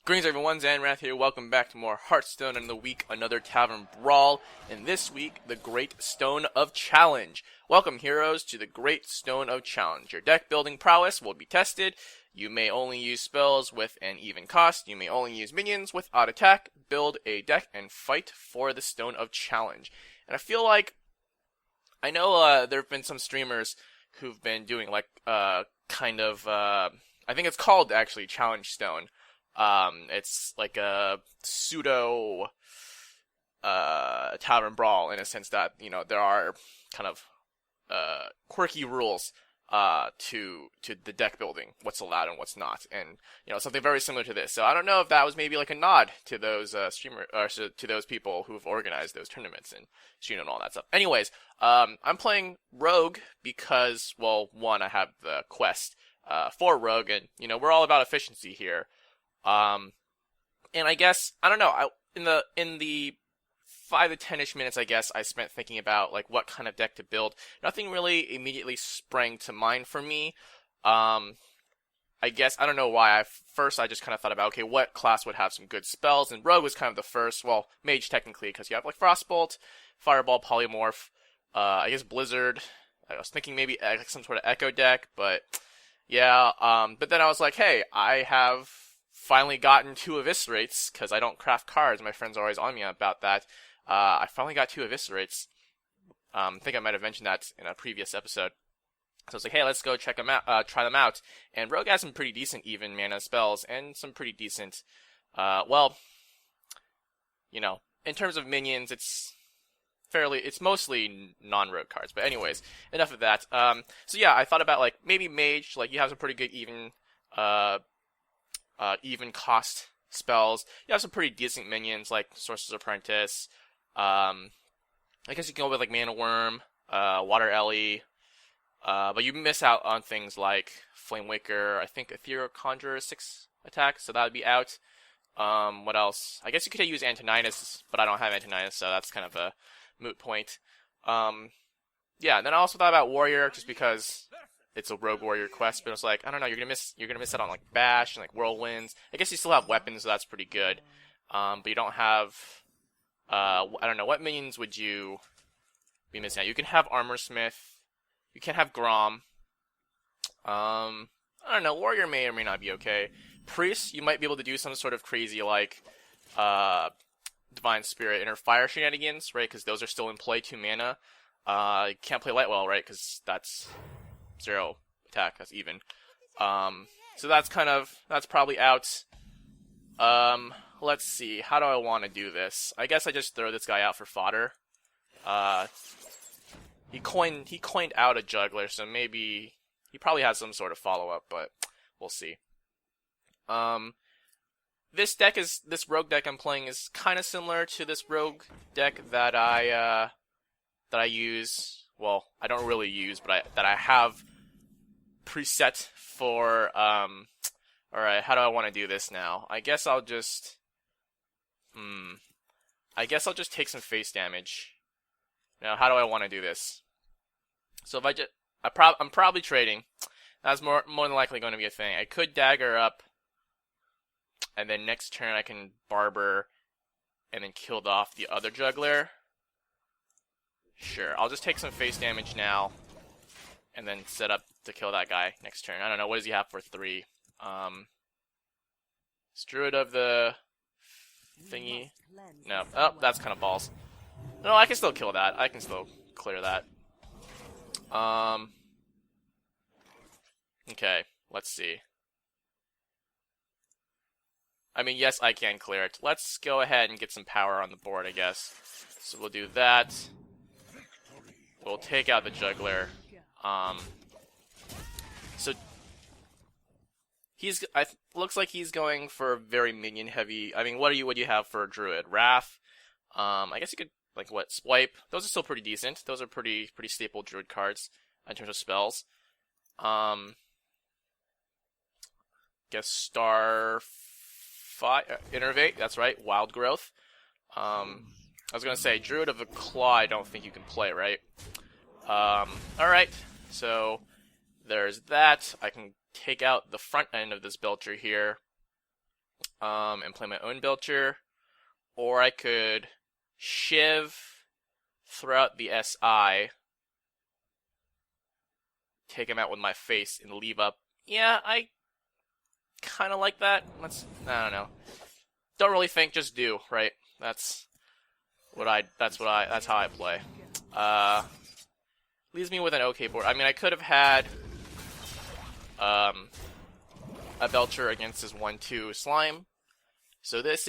Greetings everyone, Zannrath here, welcome back to more Hearthstone, and in the week, another Tavern Brawl, and this week, the Great Stone of Challenge. Welcome heroes to the Great Stone of Challenge. Your deck building prowess will be tested. You may only use spells with an even cost, you may only use minions with odd attack, build a deck, and fight for the Stone of Challenge. And I feel like, I know there have been some streamers who've been doing I think it's called actually Challenge Stone. It's like a pseudo Tavern Brawl in a sense that, there are kind of quirky rules to the deck building, what's allowed and what's not, and something very similar to this. So I don't know if that was maybe like a nod to those to those people who've organized those tournaments and streamed and all that stuff. Anyways, I'm playing Rogue because, well, one, I have the quest for Rogue, and we're all about efficiency here. And I guess, I don't know, in the 5 to 10-ish minutes, I guess, I spent thinking about, what kind of deck to build. Nothing really immediately sprang to mind for me. I guess, I don't know why. First, I just kind of thought about, okay, what class would have some good spells? And Rogue was kind of the first, well, Mage technically, because you have, Frostbolt, Fireball, Polymorph, I guess Blizzard. I was thinking maybe some sort of Echo deck, but, yeah, but then I was like, hey, I have finally gotten 2 Eviscerates, because I don't craft cards. My friends are always on me about that. I finally got 2 Eviscerates. I think I might have mentioned that in a previous episode. So I was like, hey, let's go check them out, try them out. And Rogue has some pretty decent even mana spells, and some pretty decent, in terms of minions, it's mostly non-rogue cards. But anyways, enough of that. So yeah, I thought about, maybe Mage, you have some pretty good even cost spells. You have some pretty decent minions like Sorcerer's Apprentice. I guess you can go with Mana Worm, Water Ellie, but you miss out on things like Flame Waker. I think Ethereal Conjurer is 6 attack, so that would be out. What else? I guess you could use Antoninus, but I don't have Antoninus, so that's kind of a moot point. Yeah, and then I also thought about Warrior, just because it's a Rogue Warrior quest, but it's I don't know, you're gonna miss out on Bash and Whirlwinds. I guess you still have weapons, so that's pretty good. But you don't have I don't know, what minions would you be missing out? You can have Armorsmith, you can have Grom. I don't know, Warrior may or may not be okay. Priest, you might be able to do some sort of crazy Divine Spirit Inner Fire shenanigans, right? Because those are still in play, 2 mana. You can't play Lightwell, right? Because that's 0 attack, that's even. So that's probably out. Let's see, how do I want to do this? I guess I just throw this guy out for fodder. He coined out a juggler, so maybe he probably has some sort of follow-up, but we'll see. This rogue deck I'm playing is kind of similar to this rogue deck that I use. Well, I don't really use, but that I have preset for, alright, how do I want to do this now? I guess I'll just take some face damage. Now, how do I want to do this? So if I'm probably trading. That's more than likely going to be a thing. I could dagger up, and then next turn I can barber, and then kill off the other juggler. Sure, I'll just take some face damage now, and then set up to kill that guy next turn. I don't know, what does he have for 3? It's Druid of the thingy. No, oh, that's kind of balls. No, I can still kill that. I can still clear that. Okay, let's see. I mean, yes, I can clear it. Let's go ahead and get some power on the board, I guess. So we'll do that. We'll take out the juggler. So looks like he's going for very minion heavy. I mean, what do you have for Druid? Wrath. I guess you could Swipe. Those are still pretty decent. Those are pretty staple Druid cards in terms of spells. Guess Innervate. That's right. Wild Growth. I was gonna say Druid of the Claw. I don't think you can play, right? All right. So there's that. I can take out the front end of this build tree here. and play my own Belcher, or I could Shiv, throw out the SI, take him out with my face, and leave up. Yeah, I kind of like that. I don't know. Don't really think, just do, right? That's how I play. Leaves me with an okay board. I mean, I could have had a Belcher against his 1/2 slime. So this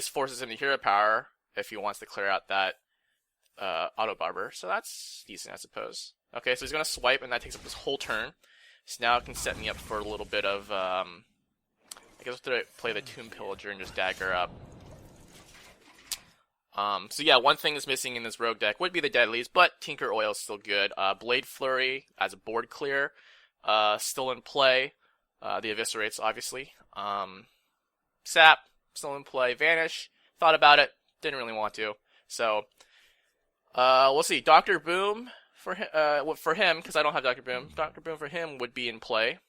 forces him to hero power if he wants to clear out that auto barber. So that's decent, I suppose. Okay, so he's gonna swipe, and that takes up his whole turn. So now it can set me up for a little bit of I guess I'll play the Tomb Pillager and just dagger up. So yeah, one thing that's missing in this rogue deck would be the deadlies, but Tinker Oil is still good. Blade Flurry as a board clear, still in play. The Eviscerates, obviously. Sap, still in play. Vanish, thought about it, didn't really want to. So, we'll see. Dr. Boom for him, because I don't have Dr. Boom. Dr. Boom for him would be in play.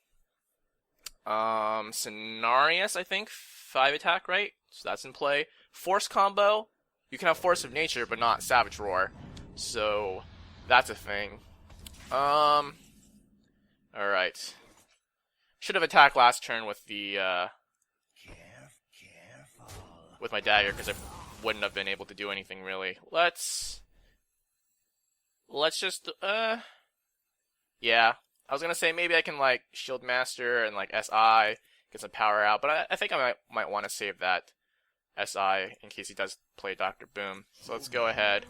Cenarius, I think, 5 attack, right? So that's in play. Force combo. You can have Force of Nature, but not Savage Roar. So, that's a thing. Alright. Should have attacked last turn with the, with my dagger, because I wouldn't have been able to do anything, really. Let's just, yeah. I was gonna say, maybe I can, like, Shield Master and, like, SI, get some power out, but I think I might want to save that SI in case he does play Dr. Boom. So let's go ahead,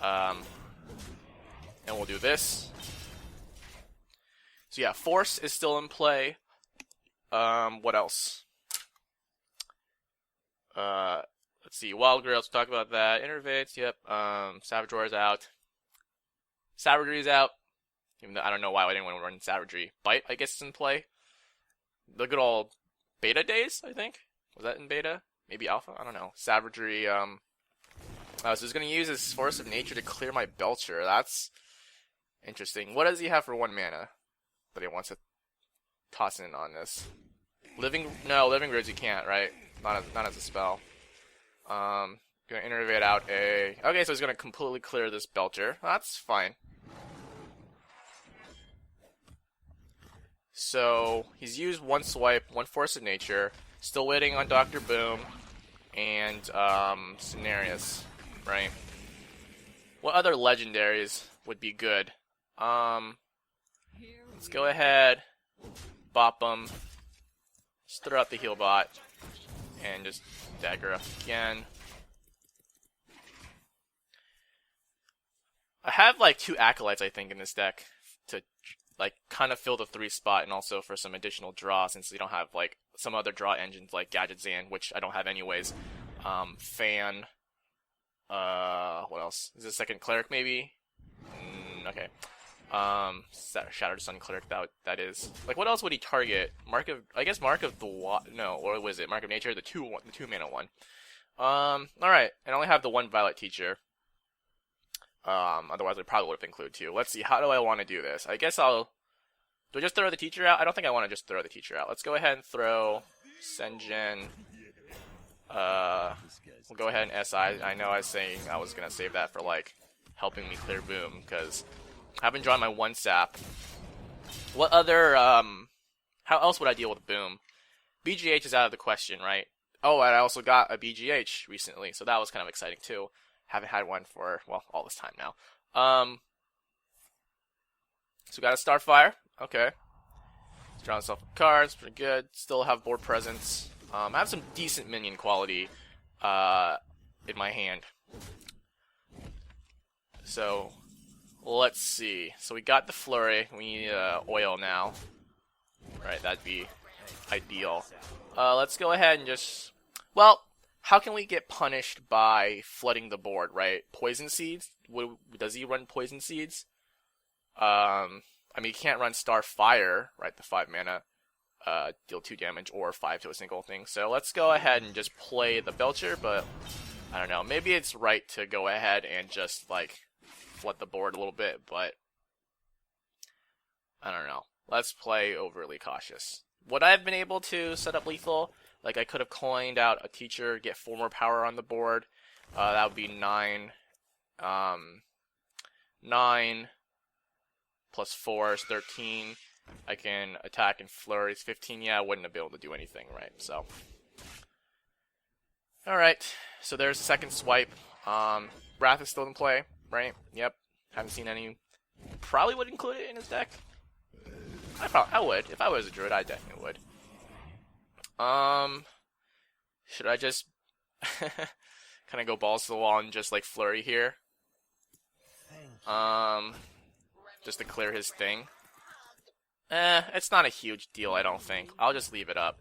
and we'll do this. So yeah, Force is still in play. What else? Let's see, Wild Girl, let's talk about that. Innervates, yep. Savage Roar is out. Savagery is out. Even though I don't know why I didn't want to run Savagery. Bite, I guess, is in play. The good old beta days, I think. Was that in beta? Maybe alpha? I don't know. Savagery, so he's going to use his Force of Nature to clear my Belcher. That's interesting. What does he have for 1 mana that he wants to toss in on this? Living Roots you can't, right? Not as a spell. Gonna innervate out a... Okay, so he's gonna completely clear this Belcher. That's fine. So, he's used 1 swipe, 1 Force of Nature. Still waiting on Dr. Boom and Cenarius, right? What other legendaries would be good? Let's go ahead, bop them, just throw out the heal bot, and just dagger up again. I have like 2 acolytes, I think, in this deck to like kind of fill the 3 spot, and also for some additional draw since we don't have like some other draw engines like Gadget Zan, which I don't have anyways. Fan. What else? Is this second cleric maybe? Okay. Shattered Sun cleric. That is. Like, what else would he target? Mark of the no, or was it Mark of Nature? The 2 mana one. All right. And I only have the 1 Violet Teacher. Otherwise I probably would have included 2. Let's see. How do I want to do this? I guess do I just throw the teacher out? I don't think I want to just throw the teacher out. Let's go ahead and throw Senjin. We'll go ahead and SI. I know I was saying I was going to save that for, like, helping me clear Boom, because I haven't drawn my 1 sap. What other, how else would I deal with Boom? BGH is out of the question, right? Oh, and I also got a BGH recently, so that was kind of exciting, too. Haven't had one for, well, all this time now. So we got a Starfire. Okay. He's drawing himself cards. Pretty good. Still have board presence. I have some decent minion quality in my hand. So, let's see. So we got the Flurry. We need oil now. Right, that'd be ideal. Let's go ahead and just... Well, how can we get punished by flooding the board, right? Poison Seeds? Does he run Poison Seeds? I mean, he can't run Starfire, right? The 5 mana, deal 2 damage or 5 to a single thing. So let's go ahead and just play the Belcher, but I don't know. Maybe it's right to go ahead and just, like, flood the board a little bit, but I don't know. Let's play overly cautious. Would I have been able to set up lethal? Like, I could have coined out a teacher, get 4 more power on the board. That would be 9. 9 plus 4 is 13. I can attack and flurry is 15. Yeah, I wouldn't be able to do anything, right? So, alright. So there's the second swipe. Wrath is still in play, right? Yep. Haven't seen any. Probably would include it in his deck. I would. If I was a Druid, I definitely would. Should I just kind of go balls to the wall and just like flurry here? Just to clear his thing. It's not a huge deal, I don't think. I'll just leave it up.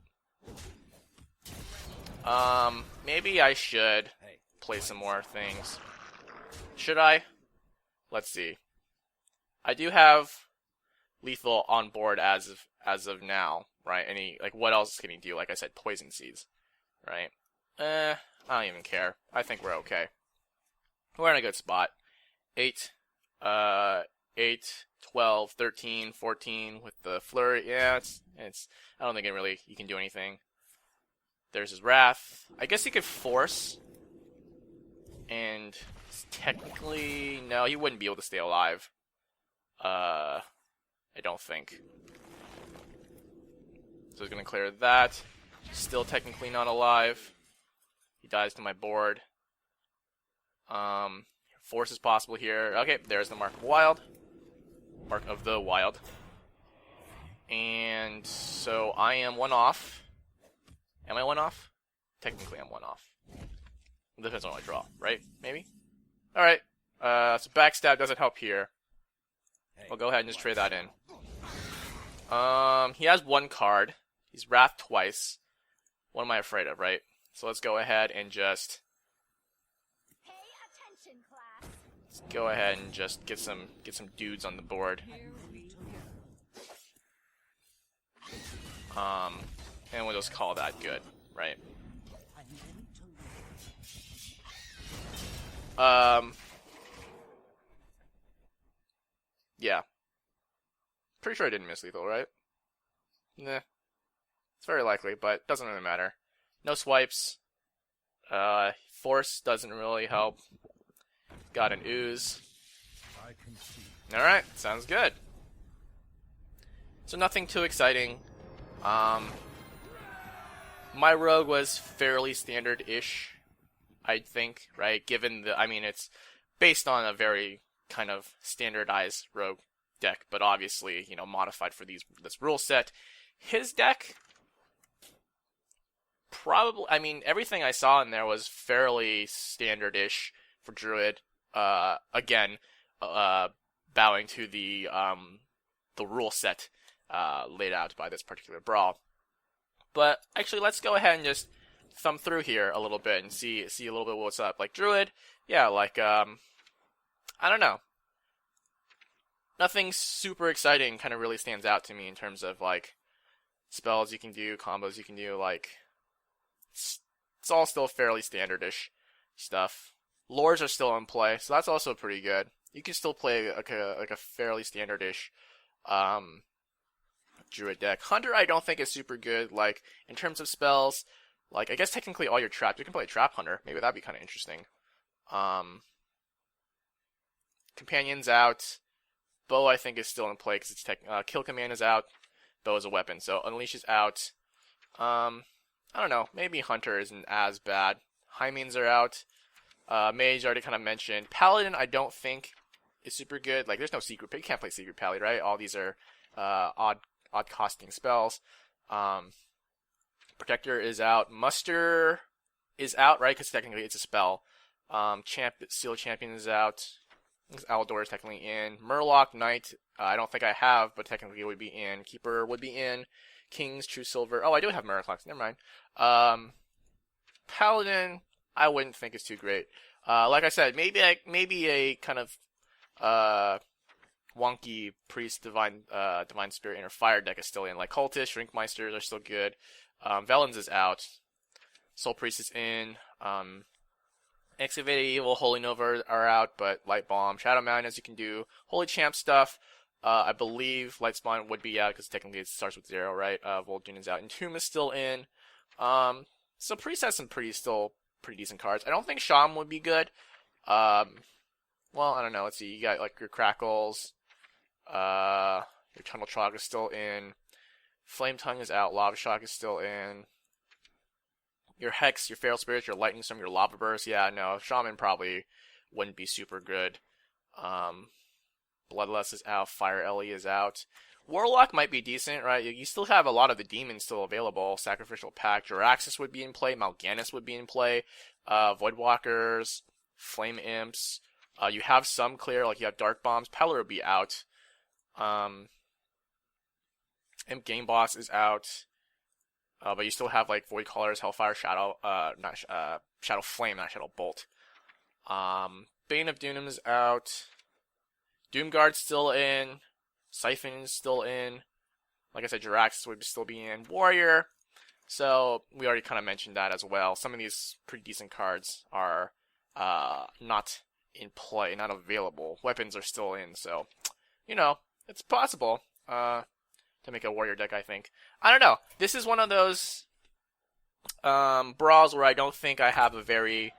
Maybe I should play some more things. Should I? Let's see. I do have lethal on board as of now, right? Like, what else can he do? Like I said, poison seeds, right? I don't even care. I think we're okay. We're in a good spot. 8, 12, 13, 14 with the flurry. Yeah, it's. I don't think you can do anything. There's his wrath. I guess he could force. And technically, no, he wouldn't be able to stay alive. I don't think. So he's gonna clear that. Still technically not alive. He dies to my board. Force is possible here. Okay, there's the Mark of Wild. Mark of the Wild. And so I am 1 off. Am I 1 off? Technically I'm 1 off. It depends on what I draw, right? Maybe? Alright. So backstab doesn't help here. I'll go ahead and just trade that in. He has 1 card. He's Wrath twice. What am I afraid of, right? So let's go ahead and just... Let's go ahead and just get some dudes on the board. And we'll just call that good, right? Yeah. Pretty sure I didn't miss lethal, right? Nah. It's very likely, but doesn't really matter. No swipes. Force doesn't really help. Got an ooze. Alright, sounds good. So nothing too exciting. My rogue was fairly standard-ish, I think, right? Given the, it's based on a very kind of standardized rogue deck, but obviously, modified for this rule set. His deck, probably, everything I saw in there was fairly standard-ish for Druid. Again, bowing to the rule set laid out by this particular brawl. But actually, let's go ahead and just thumb through here a little bit and see a little bit what's up. Like Druid, yeah, like I don't know. Nothing super exciting kind of really stands out to me in terms of like spells you can do, combos you can do. Like it's all still fairly standardish stuff. Lores are still in play, so that's also pretty good. You can still play like a fairly standardish Druid deck. Hunter I don't think is super good, like, in terms of spells. Like, I guess technically all your traps, you can play Trap Hunter. Maybe that'd be kind of interesting. Companion's out. Bow I think is still in play, because it's Kill Command is out. Bow is a weapon, so Unleash is out. I don't know, maybe Hunter isn't as bad. Hymenes are out. Mage already kind of mentioned. Paladin I don't think is super good. Like, there's no secret, you can't play Secret Pally, right? All these are odd costing spells. Protector is out. Muster is out, right? Because technically it's a spell. Seal Champion is out. Aldor is technically in. Murloc Knight, I don't think I have, but technically it would be in. Keeper would be in. King's True Silver. Oh, I do have Murloc. Never mind. Paladin, I wouldn't think is too great. Like I said, maybe a kind of wonky Priest, Divine Spirit, Inner Fire deck is still in. Like Cultist, Shrinkmeisters are still good. Velens is out. Soul Priest is in. Excavated Evil, Holy Nova are out, but Light Bomb, Shadow Mountain, as you can do. Holy Champ stuff, I believe Light Spawn would be out, because technically it starts with 0, right? Vol'jin is out. Entomb is still in. So Priest has some still pretty decent cards. I don't think Shaman would be good. Well, I don't know. Let's see. You got like your Crackles. Your Tunnel Trog is still in. Flame Tongue is out. Lava Shock is still in. Your Hex, your Feral Spirit, your Lightning Storm, your Lava Burst. Yeah, no. Shaman probably wouldn't be super good. Bloodlust is out. Fire Ellie is out. Warlock might be decent, right? You still have a lot of the demons still available. Sacrificial Pact, Jaraxxus would be in play. Mal'Ganis would be in play. Voidwalkers, Flame Imps. You have some clear, like you have Dark Bombs. Peller would be out. Imp Game Boss is out. But you still have like Void Callers, Hellfire, Shadow, Shadow Flame, not Shadow Bolt. Bane of Doom is out. Doomguard's still in. Siphon is still in. Like I said, Jaraxxus would still be in. Warrior. So, we already kind of mentioned that as well. Some of these pretty decent cards are not in play, not available. Weapons are still in, so, you know, it's possible to make a warrior deck, I think. I don't know. This is one of those brawls where I don't think I have a very...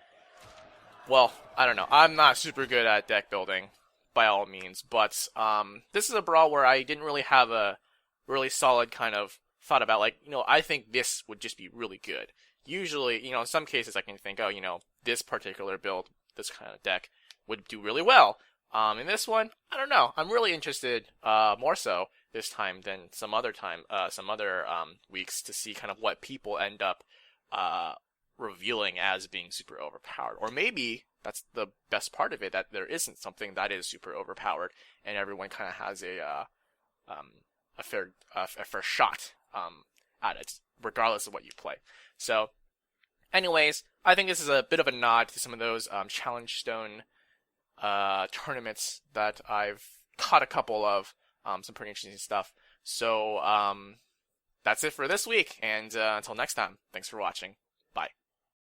Well, I don't know. I'm not super good at deck building, by all means, but this is a brawl where I didn't really have a really solid kind of thought about, like, you know, I think this would just be really good. Usually, you know, in some cases I can think, oh, you know, this particular build, this kind of deck would do really well. In this one, I don't know. I'm really interested, more so this time than some other weeks to see kind of what people end up revealing as being super overpowered. Or maybe that's the best part of it, that there isn't something that is super overpowered, and everyone kind of has a fair shot at it, regardless of what you play. So, anyways, I think this is a bit of a nod to some of those Challenge Stone tournaments that I've caught a couple of, some pretty interesting stuff. So, that's it for this week, and until next time, thanks for watching. Bye.